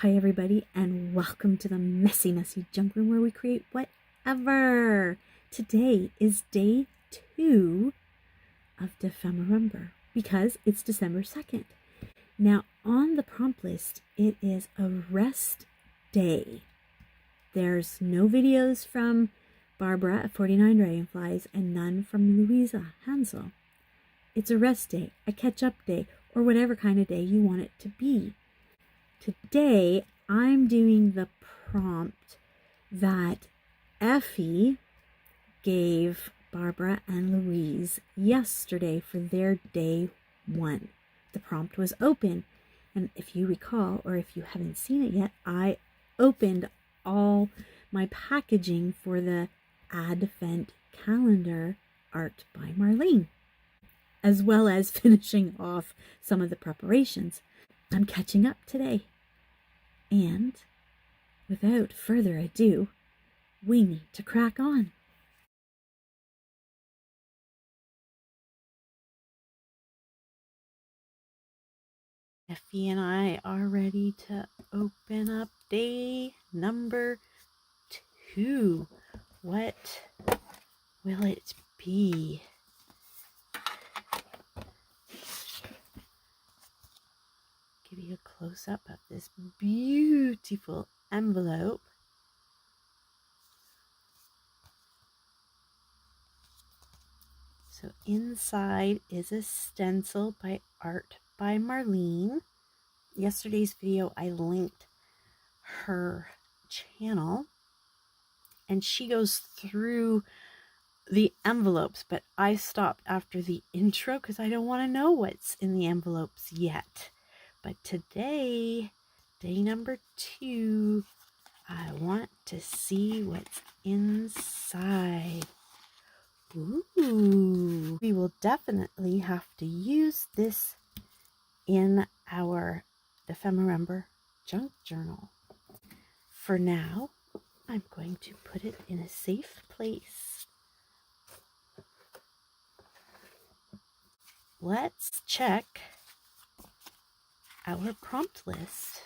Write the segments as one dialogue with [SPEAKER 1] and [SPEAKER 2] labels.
[SPEAKER 1] Hi everybody, and welcome to the messy junk room where we create whatever. Today is day 2 of Defemember because it's December 2nd. Now on the prompt list, it is a rest day. There's no videos from Barbara at 49 Dragonflies and none from Louisa Hansel. It's a rest day, a catch-up day, or whatever kind of day you want it to be. Today, I'm doing the prompt that Effie gave Barbara and Louise yesterday for their day 1. The prompt was open, and if you recall, or if you haven't seen it yet, I opened all my packaging for the Advent calendar art by Marlene, as well as finishing off some of the preparations. I'm catching up today. And without further ado, we need to crack on. Effie and I are ready to open up day number 2. What will it be? Give you a close-up of this beautiful envelope. So inside is a stencil by Art by Marlene. Yesterday's video, I linked her channel and she goes through the envelopes, but I stopped after the intro because I don't want to know what's in the envelopes yet. But today, day number 2, I want to see what's inside. Ooh, we will definitely have to use this in our Defemember junk journal. For now, I'm going to put it in a safe place. Let's check our prompt list.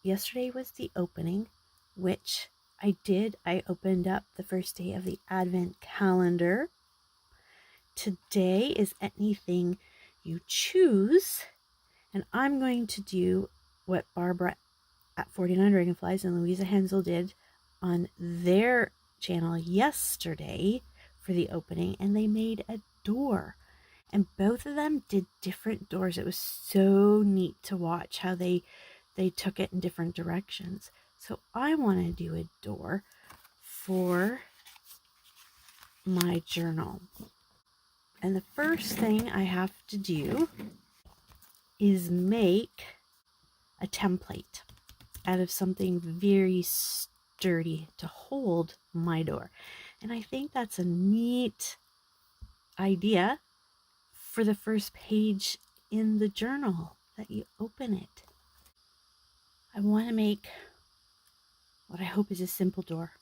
[SPEAKER 1] Yesterday was the opening, which I did. I opened up the first day of the Advent calendar. Today is anything you choose, and I'm going to do what Barbara at 49 Dragonflies and Louisa Hansel did on their channel yesterday for the opening, and they made a door, and both of them did different doors. It was so neat to watch how they took it in different directions. So I want to do a door for my journal, and the first thing I have to do is make a template out of something very sturdy to hold my door. And I think that's a neat idea for the first page in the journal that you open it. I want to make what I hope is a simple door.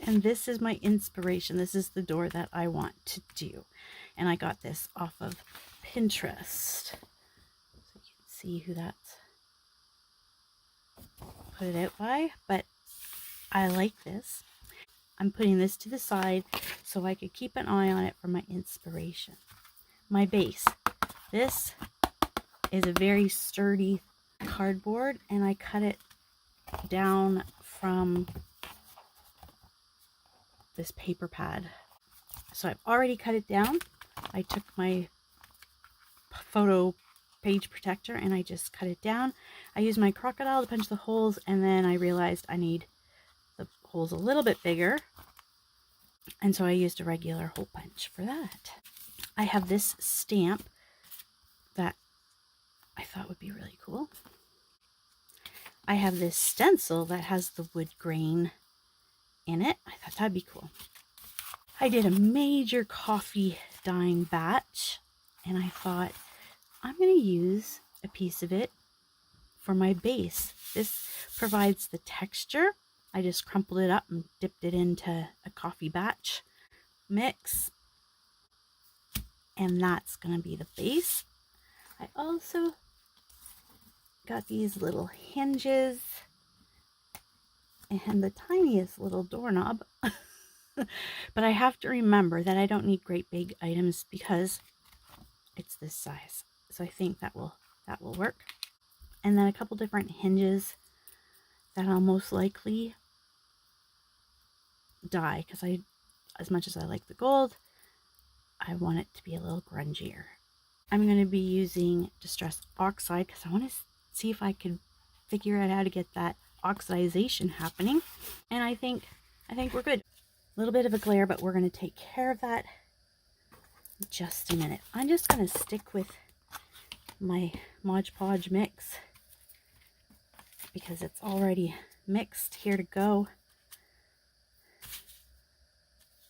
[SPEAKER 1] And this is my inspiration. This is the door that I want to do. And I got this off of Pinterest. So you can see who that's put it out by. But I like this. I'm putting this to the side so I could keep an eye on it for my inspiration. My base. This is a very sturdy cardboard, and I cut it down from this paper pad. So I've already cut it down. I took my photo page protector and I just cut it down. I used my crocodile to punch the holes, and then I realized I need the holes a little bit bigger, and so I used a regular hole punch for that. I have this stamp that I thought would be really cool. I have this stencil that has the wood grain in it. I thought that'd be cool. I did a major coffee dyeing batch, and I thought I'm going to use a piece of it for my base. This provides the texture. I just crumpled it up and dipped it into a coffee batch mix, and that's going to be the base. I also got these little hinges and the tiniest little doorknob. But I have to remember that I don't need great big items because it's this size. So I think that will work. And then a couple different hinges that I'll most likely dye, because as much as I like the gold, I want it to be a little grungier. I'm going to be using Distress Oxide because I want to see if I can figure out how to get that oxidization happening. And I think we're good. A little bit of a glare, but we're going to take care of that in just a minute. I'm just going to stick with my Mod Podge mix because it's already mixed here to go,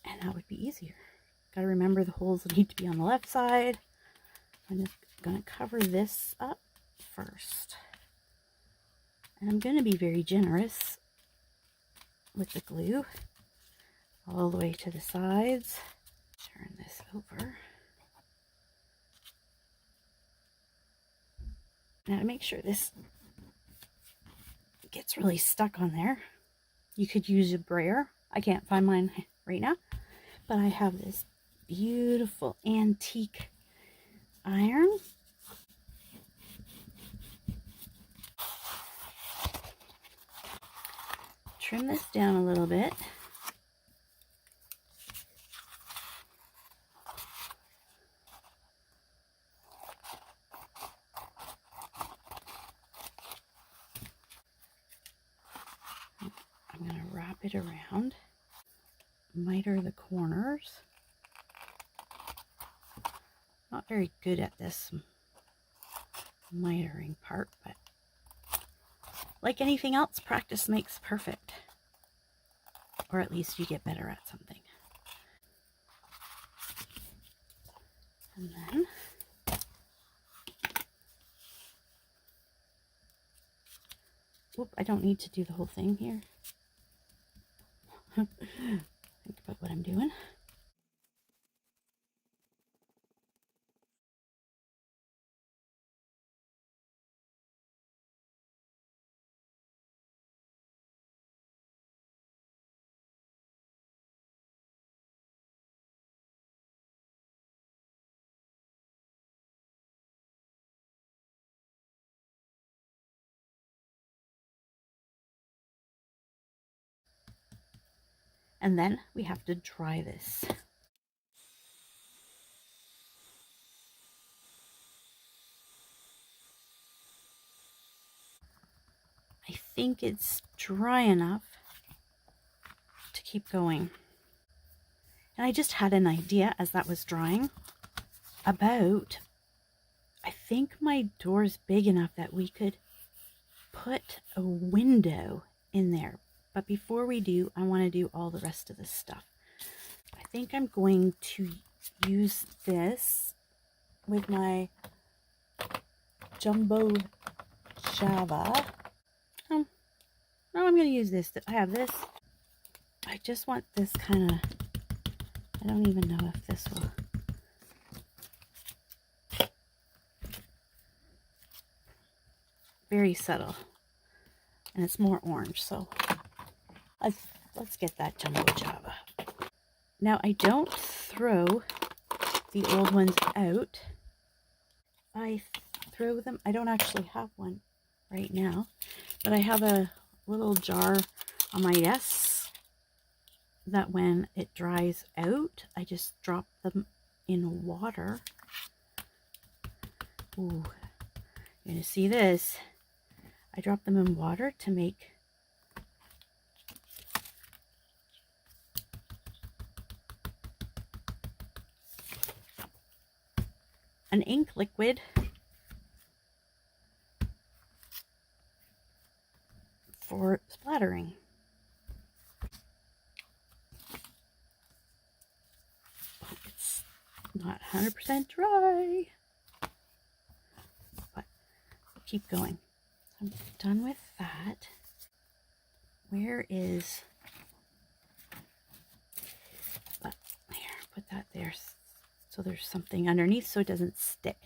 [SPEAKER 1] and that would be easier. Got to remember the holes need to be on the left side. I'm just going to cover this up first, and I'm going to be very generous with the glue all the way to the sides. Turn this over. Now to make sure this gets really stuck on there, you could use a brayer. I can't find mine right now, but I have this beautiful antique iron. Trim this down a little bit. I'm going to wrap it around, miter the corners. Not very good at this mitering part, but like anything else, practice makes perfect. Or at least you get better at something. And then whoop, I don't need to do the whole thing here. Think about what I'm doing. And then we have to dry this. I think it's dry enough to keep going. And I just had an idea as that was drying about, I think my door's big enough that we could put a window in there. But before we do, I want to do all the rest of this stuff. I think I'm going to use this with my Jumbo Java. No, I'm going to use this. I have this. I just want this kind of, I don't even know if this will. Very subtle. And it's more orange, so let's get that Jumbo Java. Now I don't throw the old ones out. I throw them, I don't actually have one right now, but I have a little jar on my desk that when it dries out, I just drop them in water. Ooh, you're gonna see this. I drop them in water to make an ink liquid for splattering. It's not 100% dry, but keep going. I'm done with that. Where is, but here, put that there. so there's something underneath so it doesn't stick.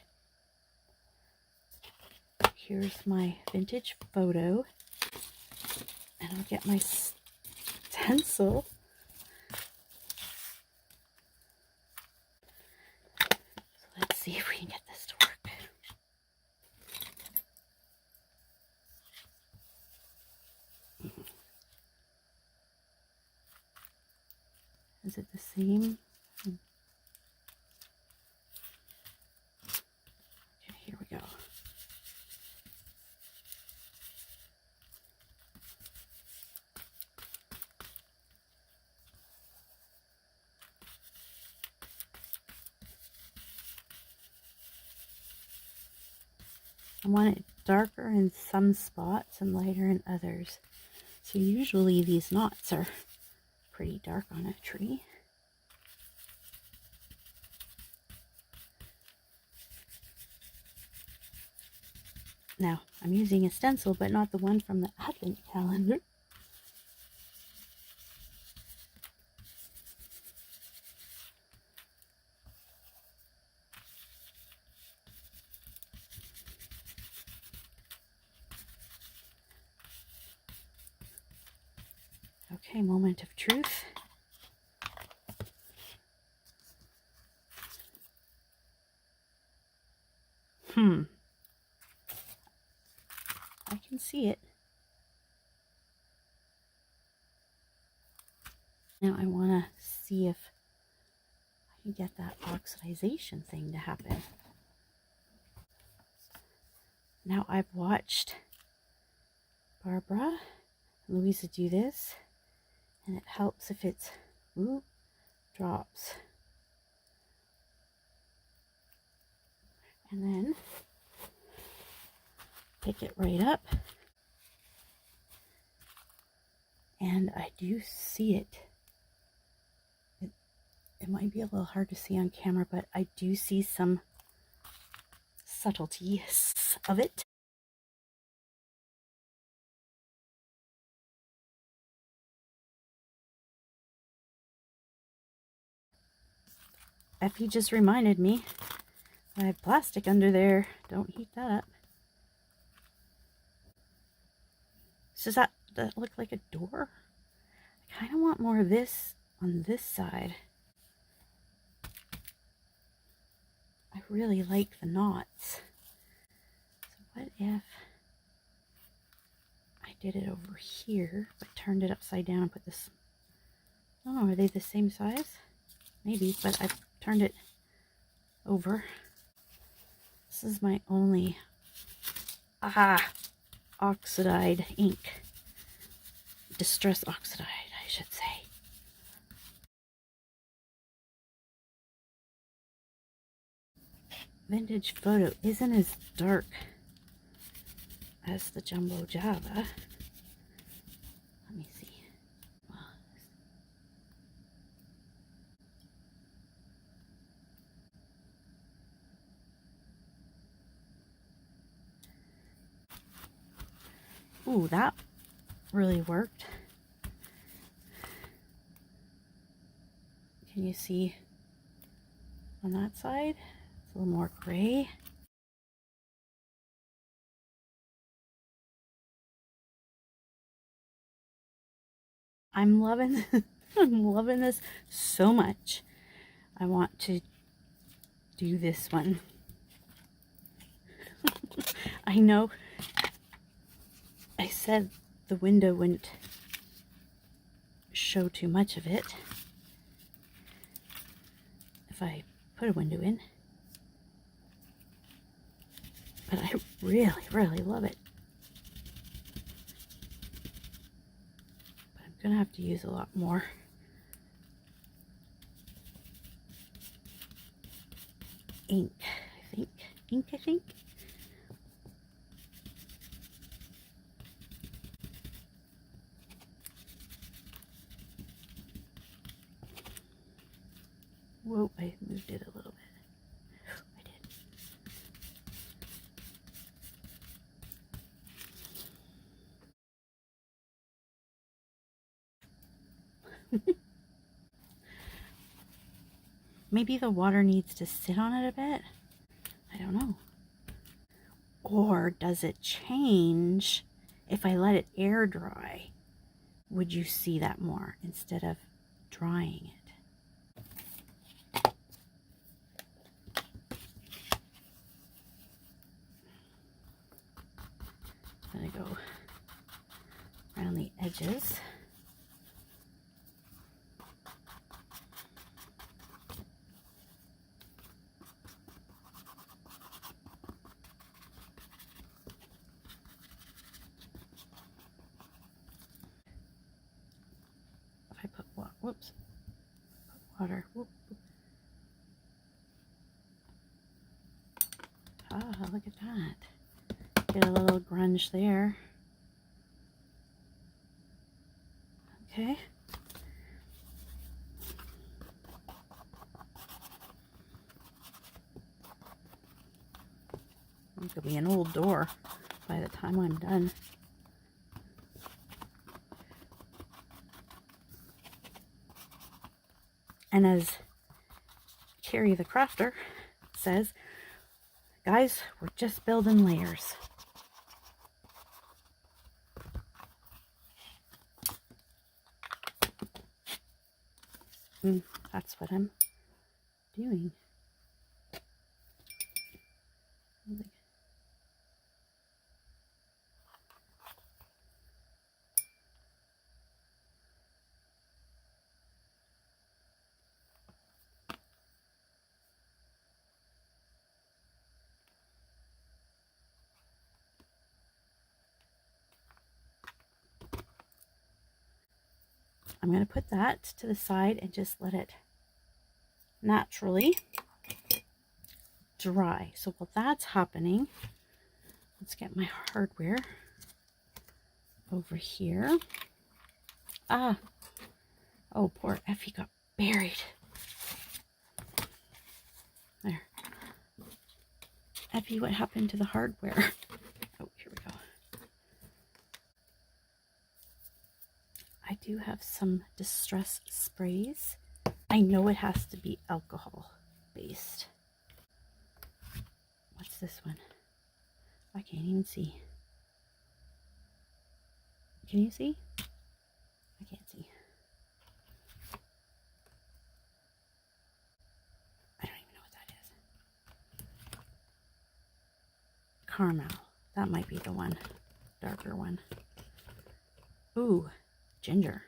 [SPEAKER 1] Here's my vintage photo, and I'll get my stencil. So let's see if we can get this to work. Is it the same? Okay, here we go. I want it darker in some spots and lighter in others. So usually these knots are pretty dark on a tree. Now, I'm using a stencil, but not the one from the Advent calendar. Okay, moment of truth. I can see it. Now I want to see if I can get that oxidization thing to happen. Now I've watched Barbara and Louisa do this, and it helps if it's drops. And then pick it right up. And I do see it. It might be a little hard to see on camera, but I do see some subtleties of it. Effie just reminded me I have plastic under there. Don't heat that up. Does that look like a door? I kind of want more of this on this side. I really like the knots. So what if I did it over here, but turned it upside down and put this... Oh, are they the same size? Maybe, but I've turned it over. This is my only oxidized ink. Distress oxidized, I should say. Vintage photo isn't as dark as the Jumbo Java. Let me see. Ooh, that really worked. Can you see on that side? It's a little more gray. I'm loving I'm loving this so much. I want to do this one. I know I said the window wouldn't show too much of it if I put a window in, but I really love it. But I'm gonna have to use a lot more. Ink, I think. Whoa, I moved it a little bit. I did. maybe the water needs to sit on it a bit. I don't know. Or does it change if I let it air dry? Would you see that more instead of drying it? I'm gonna go around the edges. If I put whoops, put water. Whoop, whoop. Ah, look at that. Get a little grunge there. Okay. It could be an old door by the time I'm done. And as Carrie the Crafter says, guys, we're just building layers. That's what I'm doing. I'm going to put that to the side and just let it naturally dry. So while that's happening, let's get my hardware over here. Ah, oh, poor Effie got buried. There. Effie, what happened to the hardware? Oh, here we go. I do have some distress sprays. I know it has to be alcohol based. What's this one? I can't even see. Can you see? I can't see. I don't even know what that is. Caramel. That might be the one. Darker one. Ooh, ginger.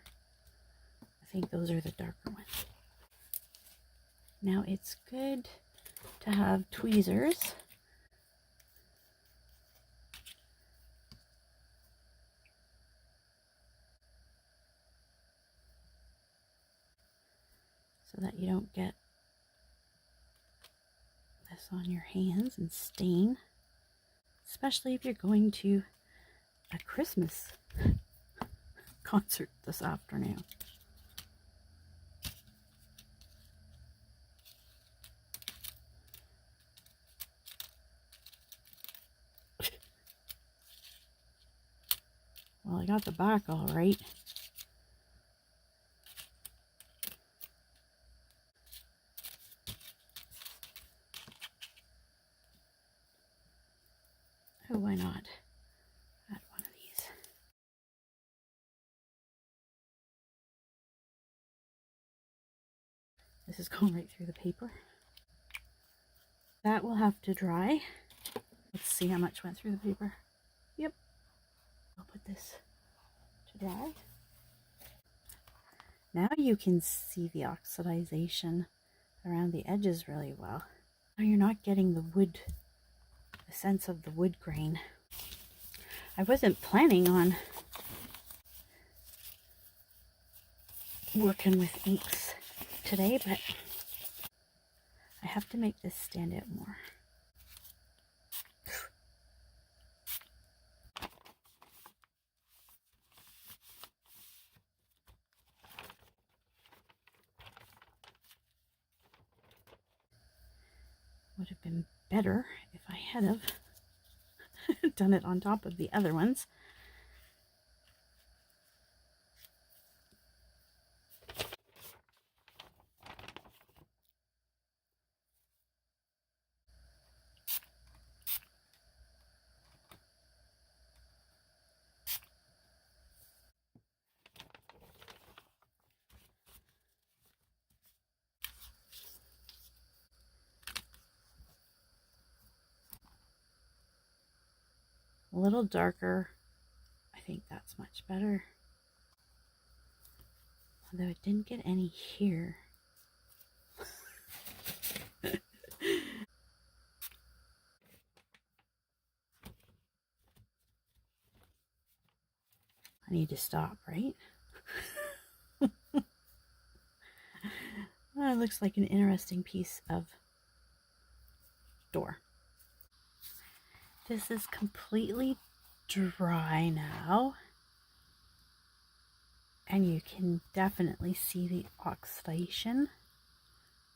[SPEAKER 1] I think those are the darker ones. Now it's good to have tweezers. So that you don't get this on your hands and stain. Especially if you're going to a Christmas concert this afternoon. Well, I got the back all right. Oh, why not? Add one of these. This is going right through the paper. That will have to dry. Let's see how much went through the paper. Yep. I'll put this to dry. Now you can see the oxidization around the edges really well. Now you're not getting the wood, the sense of the wood grain. I wasn't planning on working with inks today, but I have to make this stand out more. Would have been better if I had have done it on top of the other ones. A little darker. I think that's much better. Although it didn't get any here. I need to stop, right? Well, it looks like an interesting piece of door. This is completely dry now. And you can definitely see the oxidation,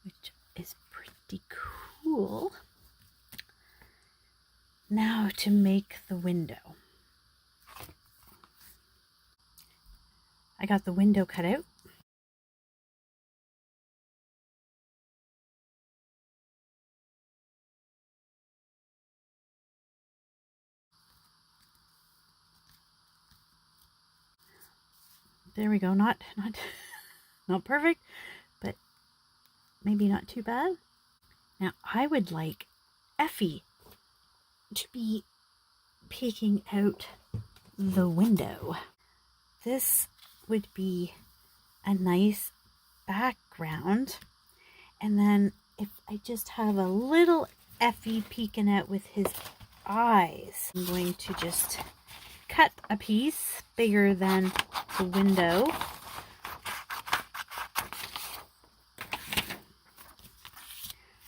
[SPEAKER 1] which is pretty cool. Now to make the window. I got the window cut out. There we go. Not perfect, but maybe not too bad. Now I would like Effie to be peeking out the window. This would be a nice background. And then if I just have a little Effie peeking out with his eyes, I'm going to just cut a piece bigger than the window.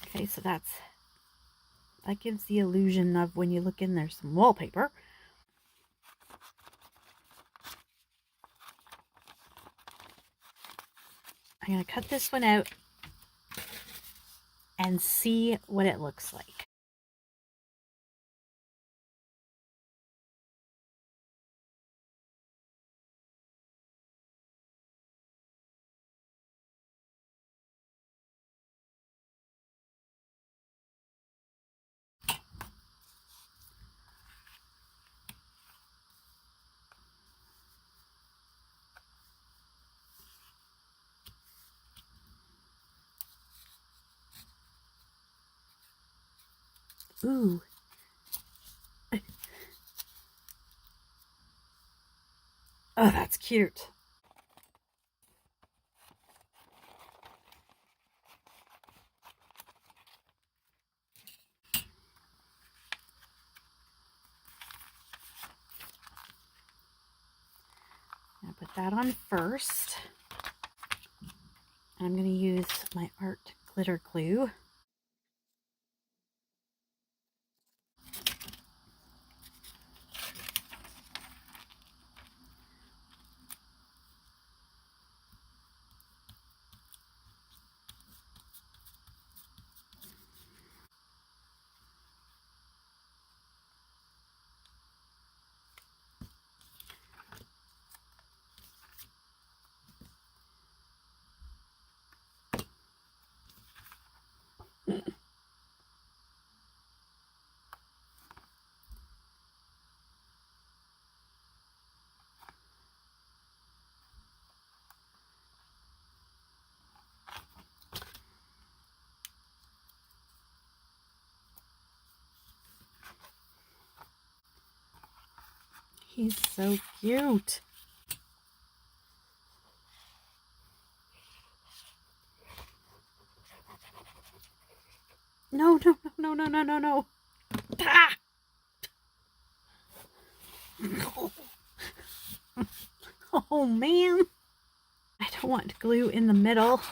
[SPEAKER 1] Okay, so that gives the illusion of when you look in there's some wallpaper. I'm going to cut this one out and see what it looks like. Ooh. Oh, that's cute. I'll put that on first. I'm going to use my art glitter glue. He's so cute. No, no, no, no, no, no, no. Ah! Oh, man. I don't want glue in the middle.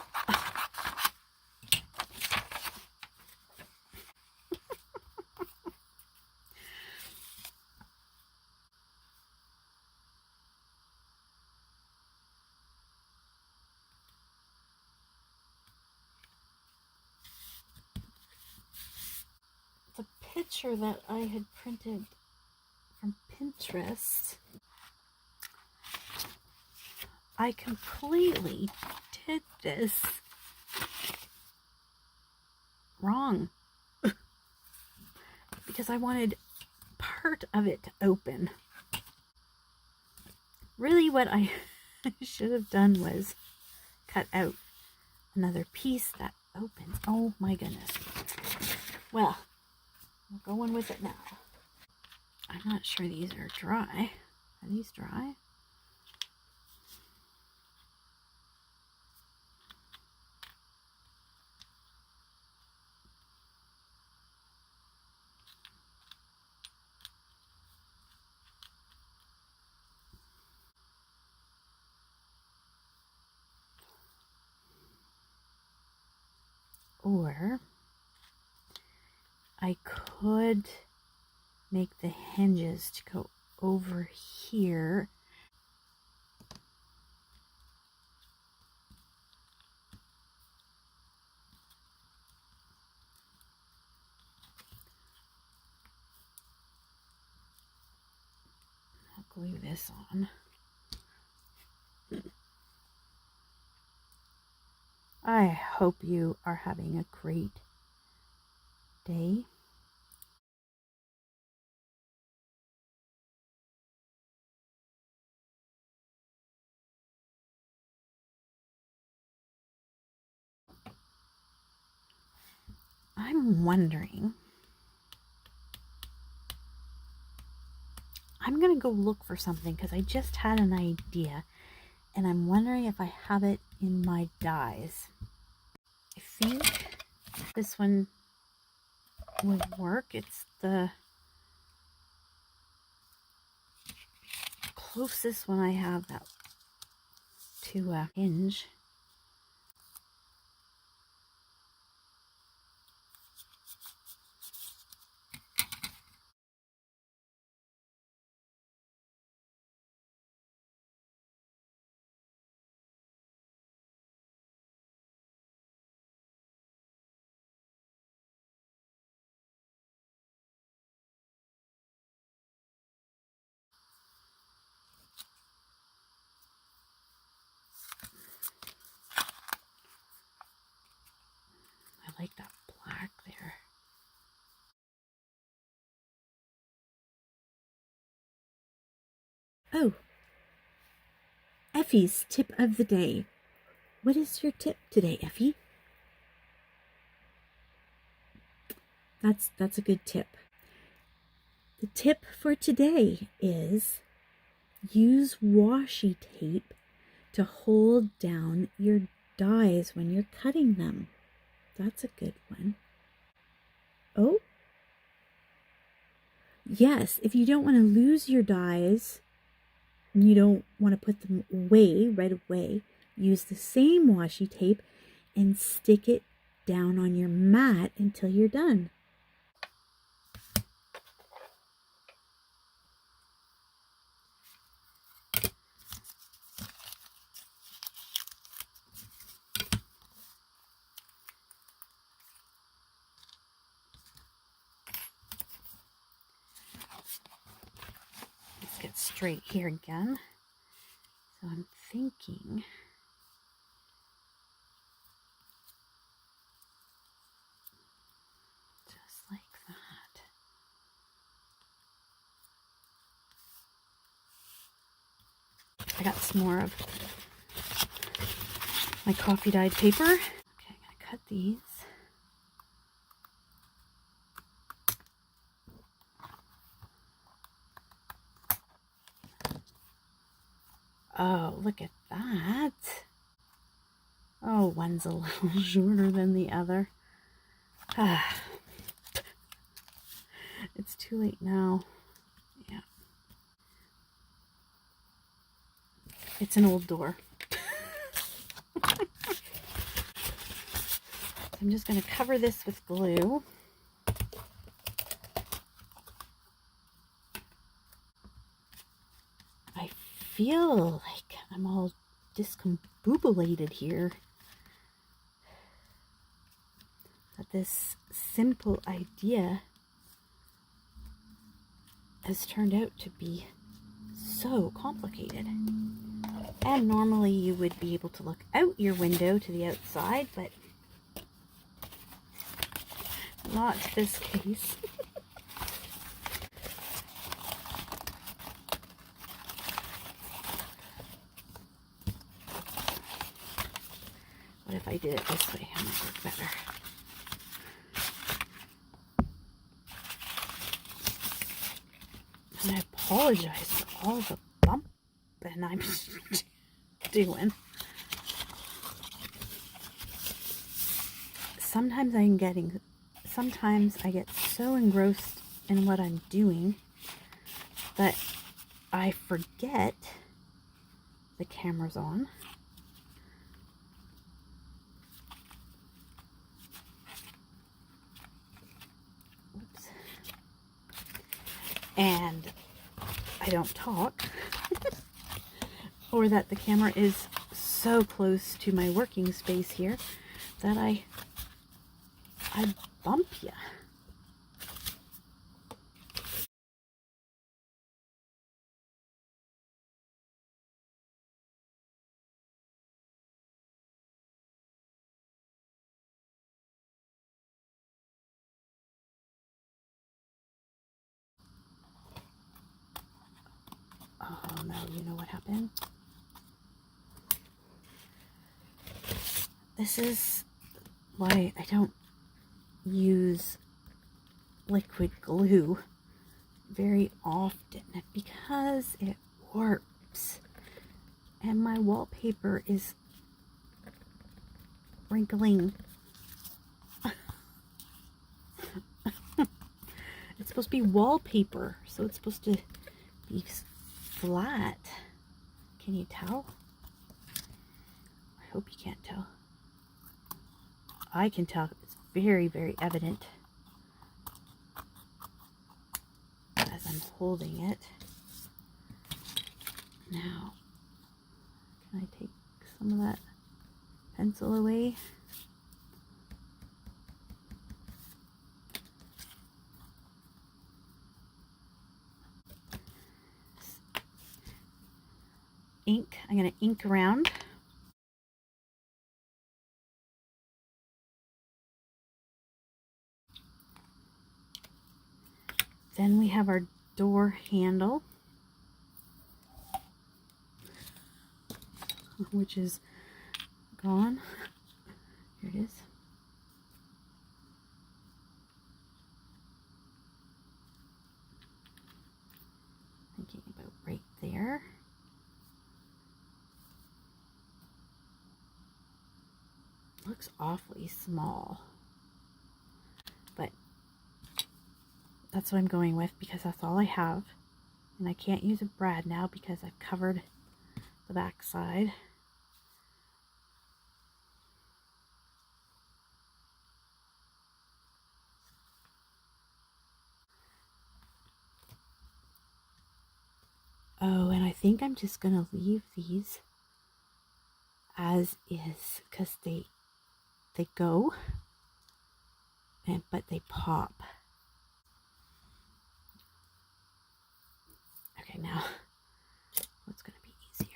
[SPEAKER 1] The picture that I had printed from Pinterest, I completely did this wrong because I wanted part of it to open. Really what I should have done was cut out another piece that opens. Oh my goodness. Well, we're going with it now. I'm not sure these are dry. Are these dry? Or I could make the hinges to go over here. I'll glue this on. I hope you are having a great day. I'm wondering, I'm going to go look for something because I just had an idea and I'm wondering if I have it in my dies. I think this one would work. It's the closest one I have that to a hinge. I like that black there. Oh, Effie's tip of the day. What is your tip today, Effie? That's a good tip. The tip for today is use washi tape to hold down your dies when you're cutting them. That's a good one. Oh, yes, if you don't want to lose your dies, and you don't want to put them away right away, use the same washi tape and stick it down on your mat until you're done. Let's get straight here again. So I'm thinking just like that. I got some more of my coffee dyed paper. Okay, I'm gonna cut these. Oh, look at that. Oh, one's a little shorter than the other. Ah, it's too late now. Yeah. It's an old door. I'm just going to cover this with glue. I feel like I'm all discombobulated here. That this simple idea has turned out to be so complicated. And normally you would be able to look out your window to the outside, but not this case. What if I did it this way? It might work better. And I apologize for all the bumping I'm doing. Sometimes I get so engrossed in what I'm doing that I forget the camera's on. Oops. And I don't talk. Or that the camera is so close to my working space here that I bump you. Oh no, you know what happened? This is why I don't use liquid glue very often, because it warps and my wallpaper is wrinkling. It's supposed to be wallpaper, so it's supposed to be flat. Can you tell? I hope you can't tell. I can tell. It's very, very evident as I'm holding it. Now, can I take some of that pencil away? Ink. I'm going to ink around. Then we have our door handle, which is gone. Here it is. Thinking about right there. Looks awfully small, but that's what I'm going with because that's all I have. And I can't use a brad now because I've covered the back side. Oh, and I think I'm just gonna leave these as is because they go, but they pop. Okay, now what's gonna be easier?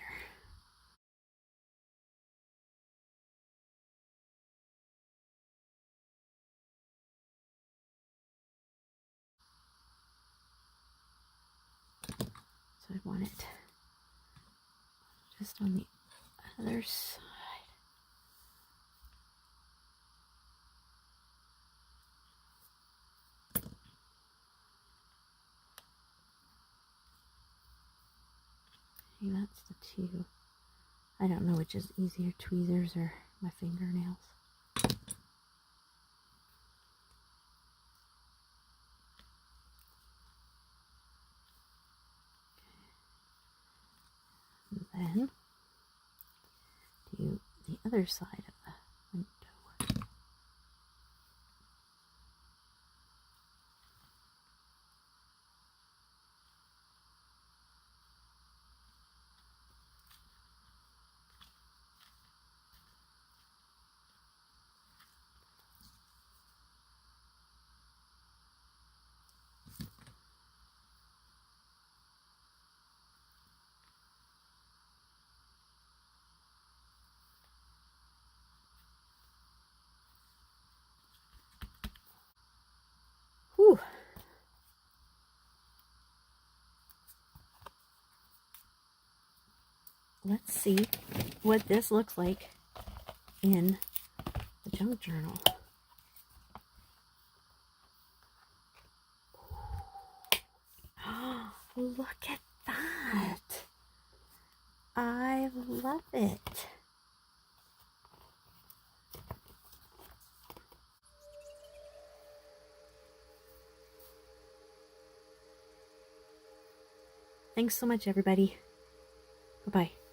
[SPEAKER 1] So I want it just on the other side. Okay, that's the two. I don't know which is easier, tweezers or my fingernails. And then do the other side of the window. Whew. Let's see what this looks like in the junk journal. Look at that. I love it. Thanks so much, everybody. Bye-bye.